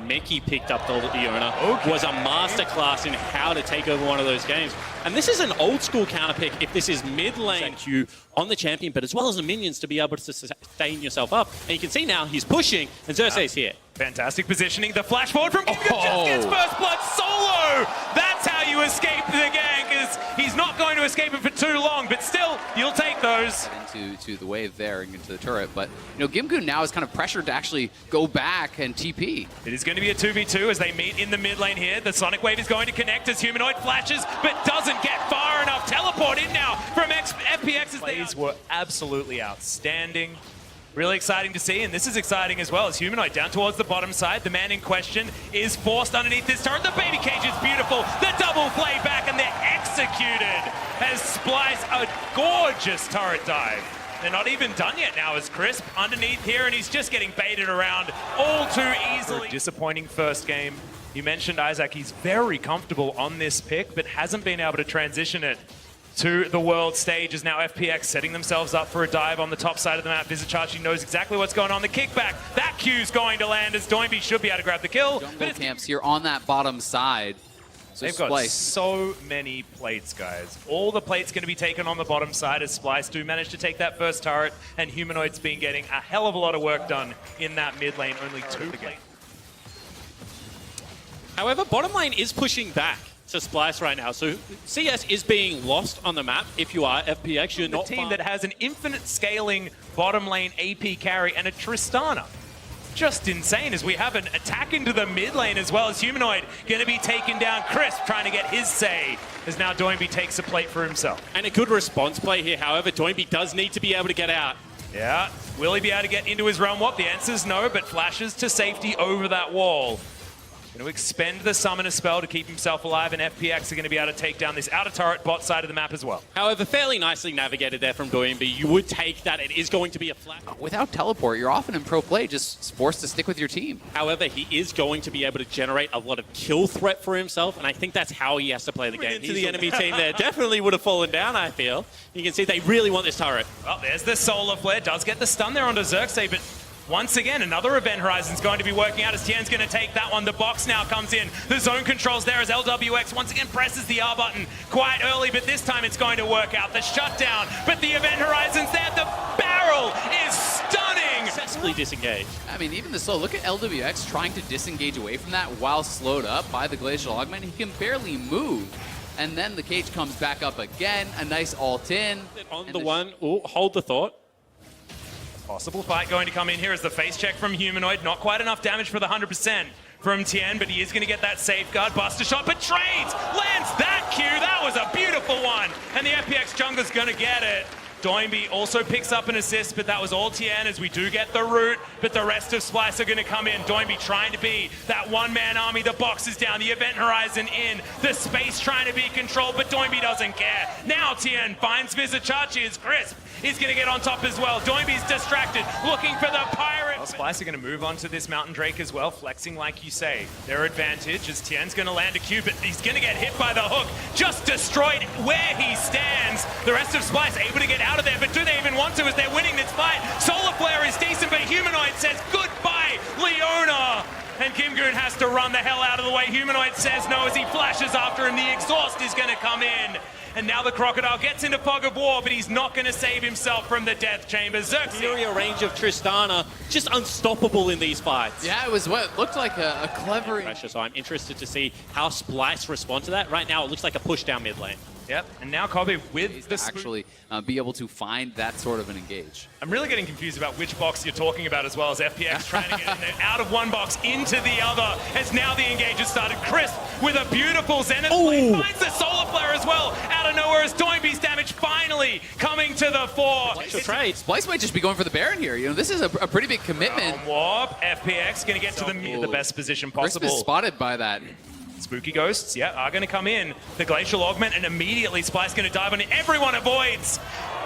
Mickey picked up the Leona was a masterclass in how to take over one of those games. And this is an old school counter pick if this is mid lane you on the champion, but as well as the minions to be able to sustain yourself up. And you can see now he's pushing, and Xerxes here. Fantastic positioning. The flash forward from Kim just gets first blood solo. That's how you escape the gang, because he's not going to escape it for too long, but still, you'll take those. Into the wave there and into the turret, but Gimgoon now is kind of pressured to actually go back and TP. It is going to be a 2v2 as they meet in the mid lane here. The Sonic Wave is going to connect as Humanoid flashes, but doesn't get far enough. Teleport in now from FPX. Plays were absolutely outstanding. Really exciting to see, and this is exciting as well as Humanoid down towards the bottom side. The man in question is forced underneath this turret. The baby cage is beautiful. The double play back, and they're executed as Splyce a gorgeous turret dive. They're not even done yet now as Crisp underneath here, and he's just getting baited around all too easily. Disappointing first game. You mentioned Isaac, he's very comfortable on this pick, but hasn't been able to transition it to the world stage. Is now FPX setting themselves up for a dive on the top side of the map. Vizicachi knows exactly what's going on. The kickback, that Q's going to land as Doinby should be able to grab the kill. Jungle camps here on that bottom side. So they've Splyce. got so many plates, guys. All the plates going to be taken on the bottom side as Splyce do manage to take that first turret, and Humanoid's been getting a hell of a lot of work done in that mid lane. Only 2 plates. However, bottom lane is pushing back to Splyce right now, so CS is being lost on the map. If you are FPX, you're not a team that has an infinite scaling bottom lane AP carry and a Tristana. Just insane as we have an attack into the mid lane as well as Humanoid going to be taken down. Crisp trying to get his say as now Doinby takes a plate for himself. And a good response play here. However, Doinby does need to be able to get out. Yeah, will he be able to get into his realm warp? The answer is no, but flashes to safety over that wall. Going to expend the summoner spell to keep himself alive, and FPX are going to be able to take down this outer turret bot side of the map as well. However, fairly nicely navigated there from Doinby. You would take that. It is going to be a flat. Without teleport, you're often in pro play just forced to stick with your team. However, he is going to be able to generate a lot of kill threat for himself, and I think that's how he has to play the game. Into the enemy team there definitely would have fallen down, I feel. You can see they really want this turret. Well, there's the solar flare. Does get the stun there onto Xerxes, but once again, another Event Horizon's going to be working out as Tien's going to take that one. The box now comes in. The zone controls there as LWX once again presses the R button quite early, but this time it's going to work out. The shutdown, but the Event Horizon's there. The barrel is stunning. Successfully disengaged. I mean, even the slow. Look at LWX trying to disengage away from that while slowed up by the Glacial Augment. He can barely move. And then the cage comes back up again. A nice ult in. On the one, hold the thought. Possible fight going to come in here as the face check from Humanoid. Not quite enough damage for the 100% from Tien, but he is going to get that safeguard. Buster shot, but trades! Lands that Q! That was a beautiful one! And the FPX jungler's going to get it. Doinby also picks up an assist, but that was all Tien as we do get the root, but the rest of Splyce are going to come in. Doinby trying to be that one-man army. The box is down, the Event Horizon in, the space trying to be controlled, but Doinby doesn't care. Now Tien finds Vizicachi as Crisp. He's going to get on top as well. Doinby's distracted, looking for the pirate. Well, Splyce are going to move on to this Mountain Drake as well, flexing like you say. Their advantage as Tien's going to land a Q, but he's going to get hit by the hook. Just destroyed where he stands. The rest of Splyce able to get out of there, but do they even want to as they're winning this fight? Solar Flare is decent, but Humanoid says goodbye, Leona. And Gimgoon has to run the hell out of the way. Humanoid says no as he flashes after him. The exhaust is going to come in. And now the Crocodile gets into Fog of War, but he's not going to save himself from the Death Chamber. Xerxes. Superior range of Tristana, just unstoppable in these fights. Yeah, it was what looked like a clever pressure, so I'm interested to see how Splyce respond to that. Right now, it looks like a push down mid lane. Yep, and now Kobe with the actually be able to find that sort of an engage. I'm really getting confused about which box you're talking about as well as FPX trying to get out of one box into the other as now the engage has started. Crisp with a beautiful Zenith play, finds the Solar Flare as well out of nowhere as Doinby's damage finally coming to the fore. Splyce might just be going for the Baron here. You know, this is a pretty big commitment. Warp, FPX going to get to the best position possible. Crisp is spotted by that. Spooky Ghosts, yeah, are going to come in. The Glacial Augment, and immediately Splyce going to dive on it. Everyone avoids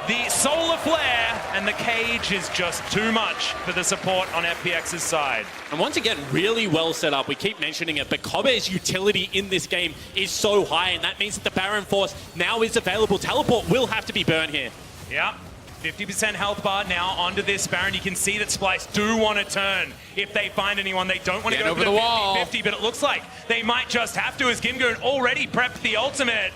the Solar Flare, and the cage is just too much for the support on FPX's side. And once again, really well set up. We keep mentioning it, but Kobe's utility in this game is so high, and that means that the Baron Force now is available. Teleport will have to be burned here. Yeah. 50% health bar now onto this Baron. You can see that Splyce do want to turn if they find anyone. They don't want to go over for the wall. 50-50, but it looks like they might just have to, as Gimgoon already prepped the ultimate.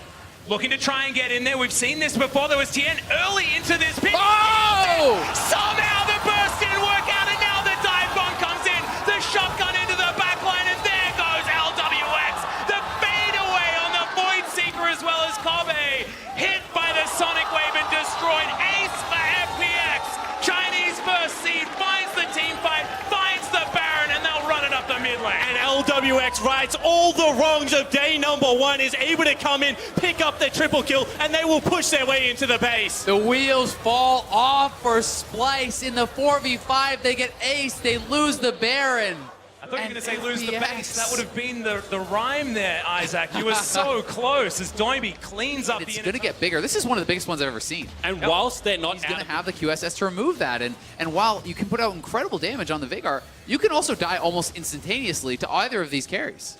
Looking to try and get in there. We've seen this before. There was Tien early into this pick. Oh! Somehow the burst didn't work out, and now the dive bomb comes in. The shotgun into the backline, and there goes LWX. The fadeaway on the Void Seeker as well as Kobe. Hit by the Sonic Wave and destroyed. Ace for FPX. Chinese first seed finds the team fight, finds the Baron, and they'll run it up the mid lane. And LWX rights all the wrongs of day number 1, is able to come in, pick up the triple kill, and they will push their way into the base. The wheels fall off for Splyce in the 4v5. They get ace, they lose the Baron. I thought you were going to say lose the FPX. base. That would have been the rhyme there, Isaac. You were so close as Doimby cleans up It's the... going to get bigger. This is one of the biggest ones I've ever seen. And whilst they're not He's going to have the QSS to remove that. And while you can put out incredible damage on the Veigar, you can also die almost instantaneously to either of these carries.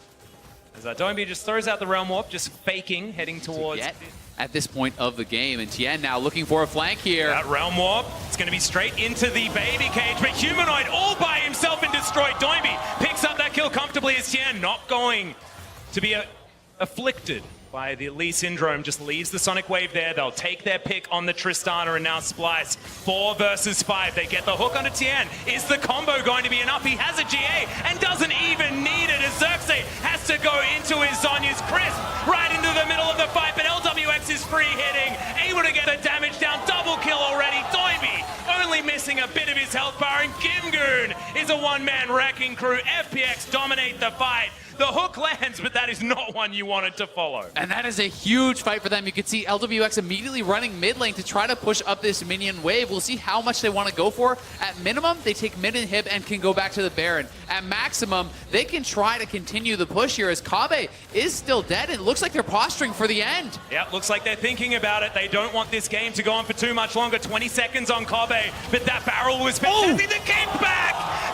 As Doimby just throws out the Realm Warp, just faking, heading towards... Yet, at this point of the game, and Tien now looking for a flank here. That Realm Warp, it's going to be straight into the baby cage, but Humanoid all by himself and destroyed. Doimby picks up that kill comfortably as Tien not going to be afflicted by the Lee Syndrome, just leaves the Sonic Wave there. They'll take their pick on the Tristana, and now Splyce. 4 versus 5. They get the hook onto Tien. Is the combo going to be enough? He has a GA and doesn't even need it as Xerxes has to go into his Zonya's Crisp right into the middle of the fight, but LWX is free hitting, able to get the damage down. Double kill already. Doimby only missing a bit of his health bar, and Gimgoon is a one-man wrecking crew. FPX dominate the fight. The hook lands, but that is not one you wanted to follow. And that is a huge fight for them. You can see LWX immediately running mid lane to try to push up this minion wave. We'll see how much they want to go for. At minimum, they take mid inhib and can go back to the Baron. At maximum, they can try to continue the push here as Kabe is still dead, and it looks like they're posturing for the end. Yeah, looks like they're thinking about it. They don't want this game to go on for too much longer. 20 seconds on Kobe, but that barrel was fantastic. The kickback!